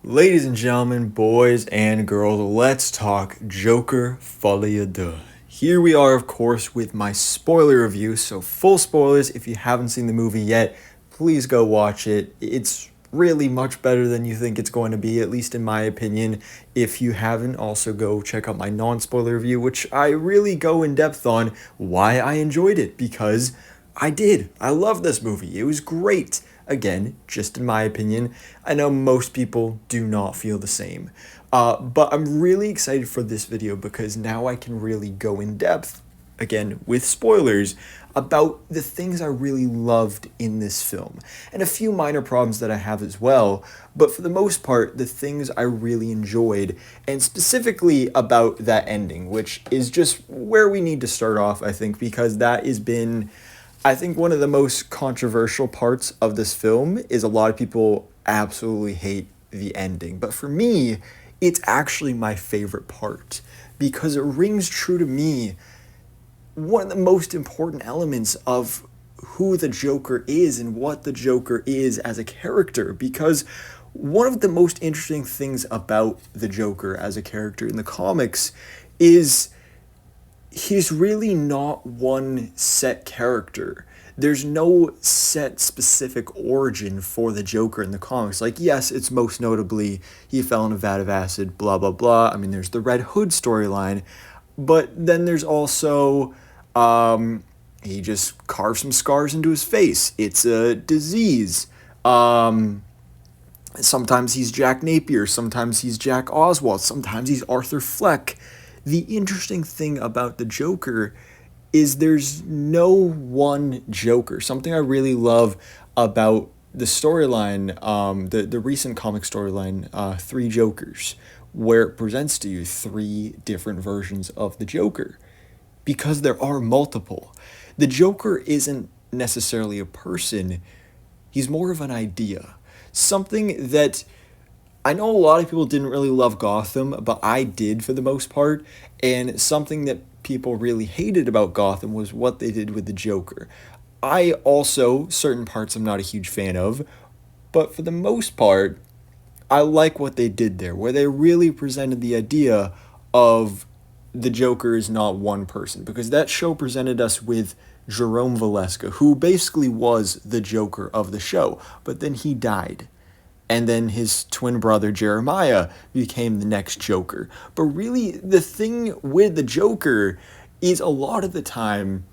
Ladies and gentlemen, boys and girls, let's talk Joker Folie Deux. Here we are, of course, with my spoiler review. So, full spoilers. If you haven't seen the movie yet, please go watch it. It's really much better than you think it's going to be, at least in my opinion. If you haven't, also go check out my non spoiler review, which I really go in depth on why I enjoyed it, because I did. I love this movie. It was great. Again, just in my opinion. I know most people do not feel the same. But I'm really excited for this video because now I can really go in depth, again, with spoilers, about the things I really loved in this film. And a few minor problems that I have as well, but for the most part, the things I really enjoyed, and specifically about that ending, which is just where we need to start off, I think, because that has been, I think, one of the most controversial parts of this film. Is a lot of people absolutely hate the ending. But for me, it's actually my favorite part because it rings true to me one of the most important elements of who the Joker is and what the Joker is as a character. Because one of the most interesting things about the Joker as a character in the comics is he's really not one set character. There's no set specific origin for the Joker in the comics. Like, yes, it's most notably he fell in a vat of acid, blah, blah, blah. I mean, there's the Red Hood storyline, but then there's also he just carved some scars into his face. It's a disease. Sometimes he's Jack Napier, sometimes he's Jack Oswald, sometimes he's Arthur Fleck. The interesting thing about the Joker is there's no one Joker. Something I really love about the storyline, the recent comic storyline, Three Jokers, where it presents to you three different versions of the Joker, because there are multiple. The Joker isn't necessarily a person, he's more of an idea. Something that I know a lot of people didn't really love Gotham, but I did for the most part. And something that people really hated about Gotham was what they did with the Joker. I also, certain parts I'm not a huge fan of, but for the most part, I like what they did there, where they really presented the idea of the Joker is not one person, because that show presented us with Jerome Valeska, who basically was the Joker of the show, but then he died. And then his twin brother Jeremiah became the next Joker. But really, the thing with the Joker is a lot of the time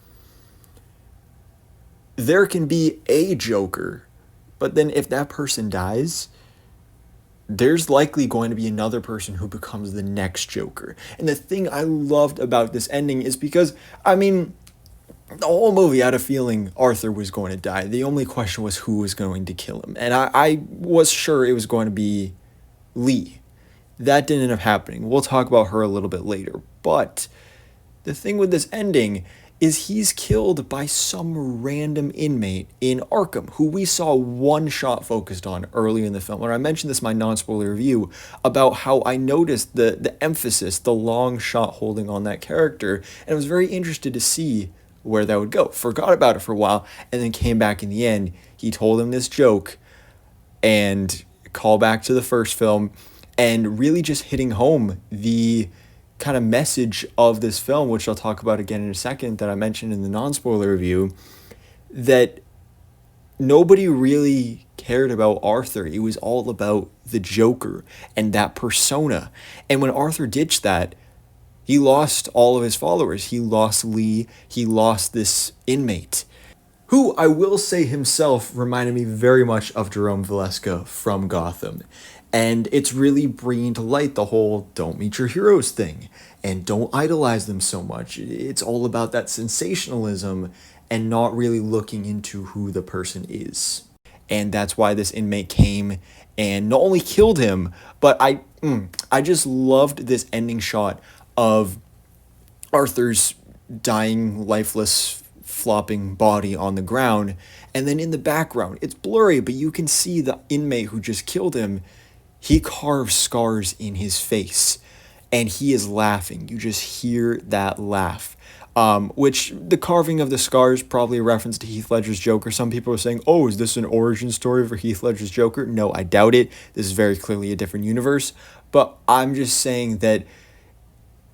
there can be a Joker, but then if that person dies, there's likely going to be another person who becomes the next Joker. And the thing I loved about this ending is because, I mean, the whole movie I had a feeling Arthur was going to die. The only question was who was going to kill him. And I was sure it was going to be Lee. That didn't end up happening. We'll talk about her a little bit later. But the thing with this ending is he's killed by some random inmate in Arkham, who we saw one shot focused on earlier in the film. And I mentioned this in my non-spoiler review about how I noticed the emphasis, the long shot holding on that character, and I was very interested to see where that would go. Forgot about it for a while, and then came back in the end. He told him this joke, and call back to the first film, and really just hitting home the kind of message of this film, which I'll talk about again in a second, that I mentioned in the non-spoiler review, that nobody really cared about Arthur. It was all about the Joker and that persona. And when Arthur ditched that, he lost all of his followers. He lost Lee. He lost this inmate, who I will say himself reminded me very much of Jerome Valeska from Gotham. And it's really bringing to light the whole don't meet your heroes thing and don't idolize them so much. It's all about that sensationalism and not really looking into who the person is. And that's why this inmate came and not only killed him, but I just loved this ending shot of Arthur's dying, lifeless, flopping body on the ground. And then in the background, it's blurry, but you can see the inmate who just killed him. He carves scars in his face, and he is laughing. You just hear that laugh. Which the carving of the scars probably a reference to Heath Ledger's Joker. Some people are saying, "Oh, is this an origin story for Heath Ledger's Joker?" No, I doubt it. This is very clearly a different universe. But I'm just saying that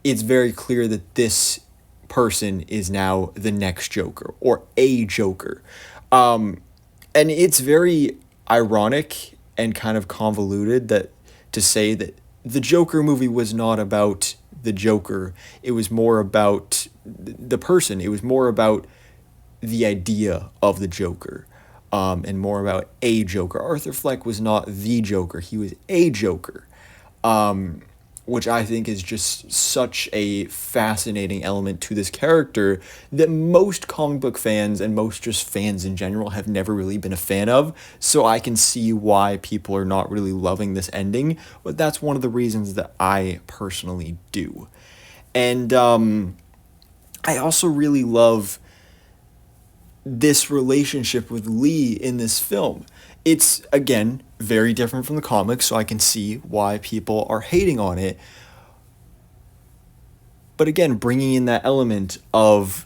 it's very clear that this person is now the next Joker or a Joker. And it's very ironic and kind of convoluted that to say that the Joker movie was not about the Joker. It was more about the person. It was more about the idea of the Joker, and more about a Joker. Arthur Fleck was not the Joker. He was a Joker, which I think is just such a fascinating element to this character that most comic book fans and most just fans in general have never really been a fan of. So I can see why people are not really loving this ending, but that's one of the reasons that I personally do. And I also really love this relationship with Lee in this film. It's, again, very different from the comics, so I can see why people are hating on it. But again, bringing in that element of,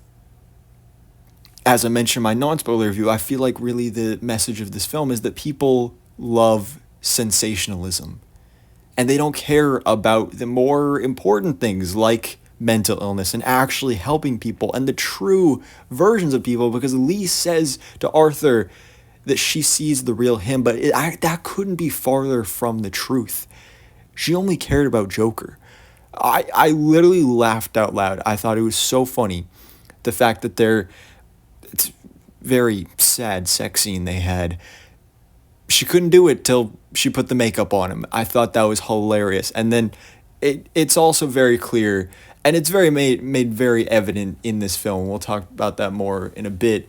as I mentioned in my non-spoiler review, I feel like really the message of this film is that people love sensationalism. And they don't care about the more important things like mental illness and actually helping people and the true versions of people, because Lee says to Arthur that she sees the real him, but that couldn't be farther from the truth. She only cared about Joker. I literally laughed out loud. I thought it was so funny. The fact that it's very sad sex scene they had. She couldn't do it till she put the makeup on him. I thought that was hilarious. And then it's also very clear, and it's very made very evident in this film. We'll talk about that more in a bit.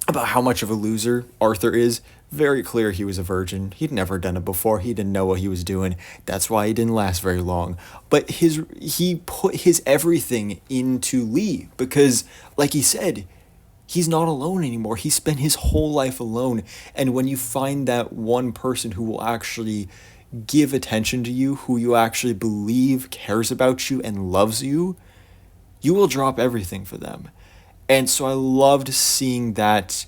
About how much of a loser Arthur is. Very clear he was a virgin. He'd never done it before. He didn't know what he was doing. That's why he didn't last very long. But he put his everything into Lee because, like he said, he's not alone anymore. He spent his whole life alone. And when you find that one person who will actually give attention to you, who you actually believe cares about you and loves you, you will drop everything for them. And so I loved seeing that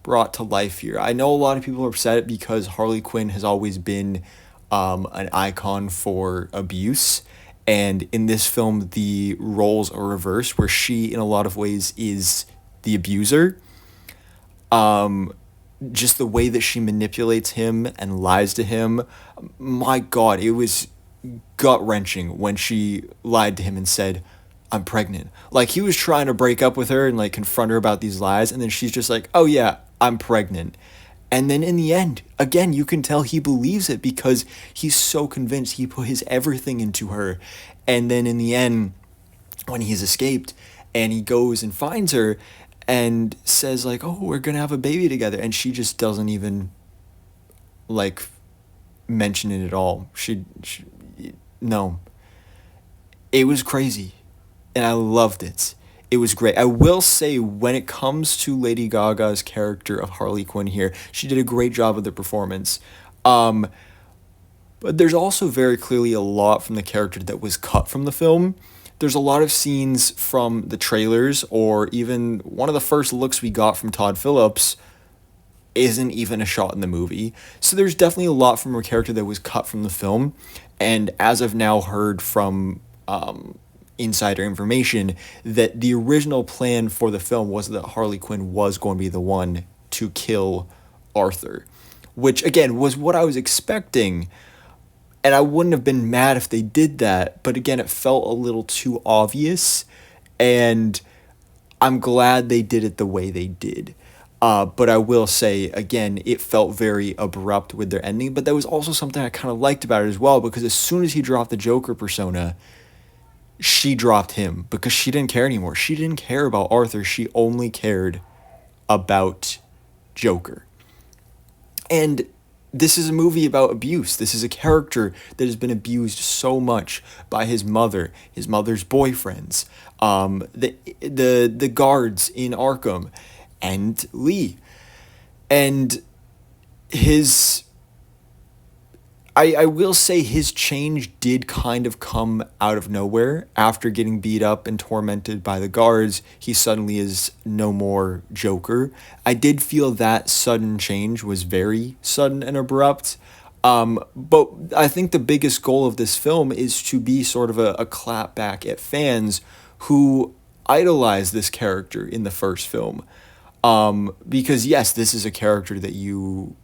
brought to life here. I know a lot of people are upset because Harley Quinn has always been an icon for abuse. And in this film, the roles are reversed, where she, in a lot of ways, is the abuser. Just the way that she manipulates him and lies to him. My God, it was gut-wrenching when she lied to him and said, "I'm pregnant." Like, he was trying to break up with her and like confront her about these lies, and then she's just like, "Oh yeah, I'm pregnant." And then in the end, again, you can tell he believes it because he's so convinced. He put his everything into her. And then in the end, when he's escaped and he goes and finds her and says like, "Oh, we're gonna have a baby together," and she just doesn't even like mention it at all. She no. It was crazy. And I loved it. It was great. I will say, when it comes to Lady Gaga's character of Harley Quinn here, she did a great job of the performance. But there's also very clearly a lot from the character that was cut from the film. There's a lot of scenes from the trailers, or even one of the first looks we got from Todd Phillips isn't even a shot in the movie. So there's definitely a lot from her character that was cut from the film. And as I've now heard from insider information, that the original plan for the film was that Harley Quinn was going to be the one to kill Arthur, which again was what I was expecting, and I wouldn't have been mad if they did that, but again, it felt a little too obvious, and I'm glad they did it the way they did. But I will say, again, it felt very abrupt with their ending, but that was also something I kind of liked about it as well, because as soon as he dropped the Joker persona, she dropped him because she didn't care anymore. She didn't care about Arthur. She only cared about Joker. And this is a movie about abuse. This is a character that has been abused so much by his mother, his mother's boyfriends, the guards in Arkham, and Lee. And I will say his change did kind of come out of nowhere. After getting beat up and tormented by the guards, he suddenly is no more Joker. I did feel that sudden change was very sudden and abrupt. But I think the biggest goal of this film is to be sort of a clap back at fans who idolize this character in the first film. Because yes, this is a character that you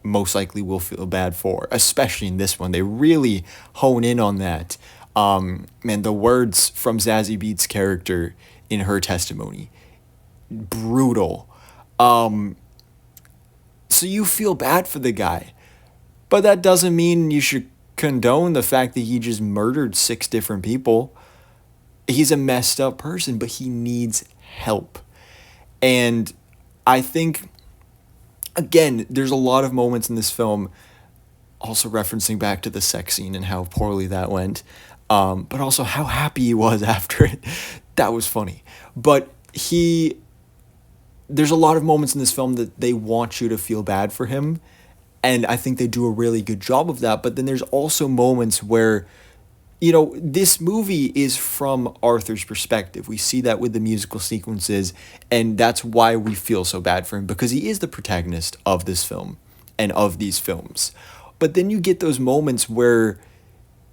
most likely will feel bad for, especially in this one. They really hone in on that. Man, the words from Zazie Beetz' character in her testimony, brutal. So you feel bad for the guy, but that doesn't mean you should condone the fact that he just murdered 6 different people. He's a messed up person, but he needs help. And I think, again, there's a lot of moments in this film, also referencing back to the sex scene and how poorly that went, but also how happy he was after it. That was funny. But there's a lot of moments in this film that they want you to feel bad for him, and I think they do a really good job of that. But then there's also moments where, this movie is from Arthur's perspective. We see that with the musical sequences, and that's why we feel so bad for him, because he is the protagonist of this film and of these films. But then you get those moments where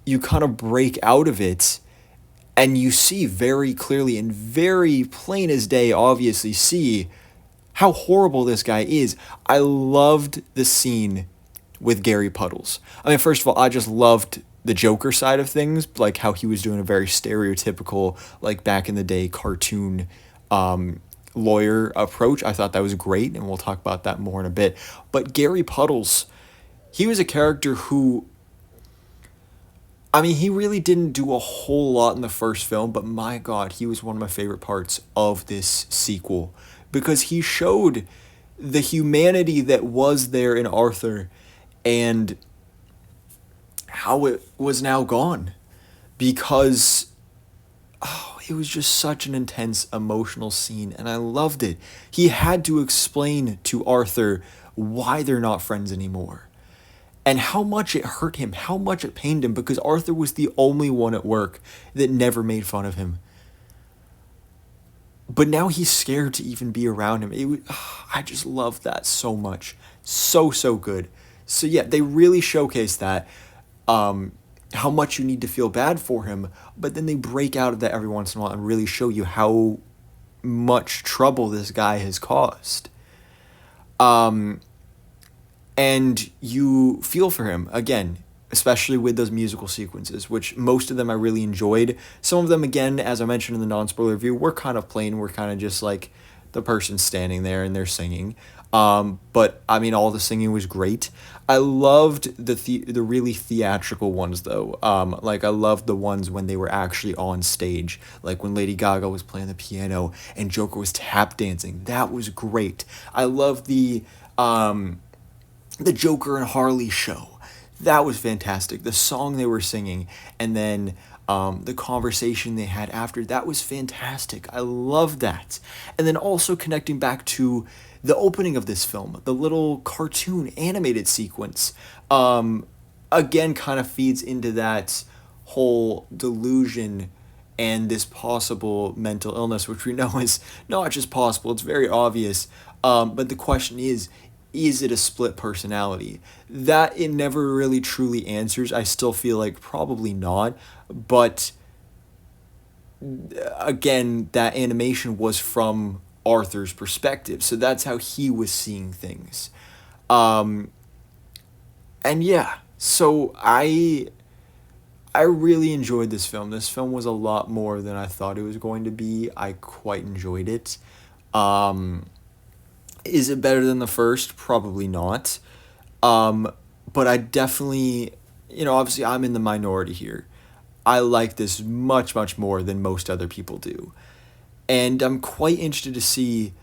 you kind of break out of it, and you see very clearly and very plain as day, obviously, see how horrible this guy is. I loved the scene with Gary Puddles. I mean, first of all, I just loved the Joker side of things, like how he was doing a very stereotypical, like back in the day, cartoon lawyer approach. I thought that was great, and we'll talk about that more in a bit. But Gary Puddles, he was a character who, I mean, he really didn't do a whole lot in the first film, but my God, he was one of my favorite parts of this sequel, because he showed the humanity that was there in Arthur and how it was now gone, because it was just such an intense emotional scene, and I loved it. He had to explain to Arthur why they're not friends anymore, and how much it hurt him, how much it pained him, because Arthur was the only one at work that never made fun of him. But now he's scared to even be around him. I just love that so much. So good. So yeah, they really showcase that, how much you need to feel bad for him, but then they break out of that every once in a while and really show you how much trouble this guy has caused. And you feel for him, again, especially with those musical sequences, which most of them I really enjoyed. Some of them, again, as I mentioned in the non-spoiler review, were kind of plain. We're kind of just like the person standing there and they're singing. But I mean, all the singing was great. I loved the really theatrical ones, though. Like, I loved the ones when they were actually on stage, like when Lady Gaga was playing the piano and Joker was tap dancing. That was great. I loved the Joker and Harley show. That was fantastic. The song they were singing, and then the conversation they had after, that was fantastic. I love that. And then also connecting back to the opening of this film, the little cartoon animated sequence, again, kind of feeds into that whole delusion and this possible mental illness, which we know is not just possible, it's very obvious. But the question is it a split personality? That it never really truly answers. I still feel like probably not, but again, that animation was from Arthur's perspective, so that's how he was seeing things. And yeah, so I really enjoyed this film. This film was a lot more than I thought it was going to be. I quite enjoyed it. Is it better than the first? Probably not. But I definitely, obviously I'm in the minority here. I like this much, much more than most other people do. And I'm quite interested to see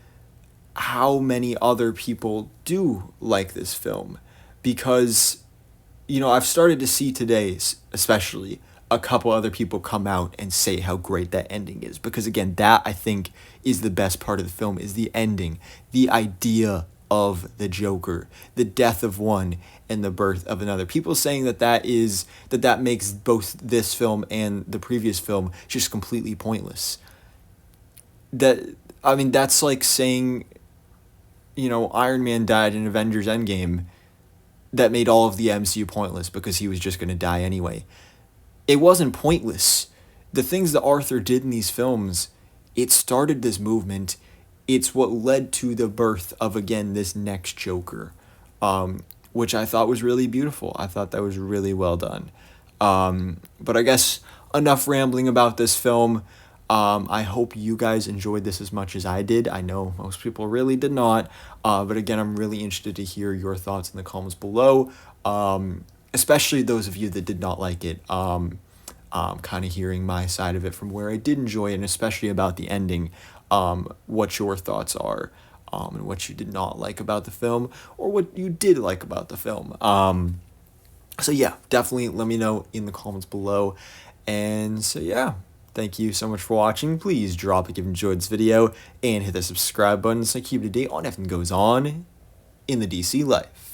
how many other people do like this film. Because, I've started to see today, especially, a couple other people come out and say how great that ending is. Because again, that I think is the best part of the film, is the ending. The idea of the Joker, the death of one and the birth of another. People saying that makes both this film and the previous film just completely pointless. That's like saying, Iron Man died in Avengers Endgame. That made all of the MCU pointless because he was just going to die anyway. It wasn't pointless. The things that Arthur did in these films, it started this movement. It's what led to the birth of, again, this next Joker, which I thought was really beautiful. I thought that was really well done. But I guess enough rambling about this film. I hope you guys enjoyed this as much as I did. I know most people really did not. But again, I'm really interested to hear your thoughts in the comments below, especially those of you that did not like it. Kind of hearing my side of it from where I did enjoy it, and especially about the ending, what your thoughts are, and what you did not like about the film, or what you did like about the film. So yeah, definitely let me know in the comments below. And so yeah, thank you so much for watching. Please drop a like if you enjoyed this video, and hit the subscribe button so I keep you up to date on everything goes on in the DC life.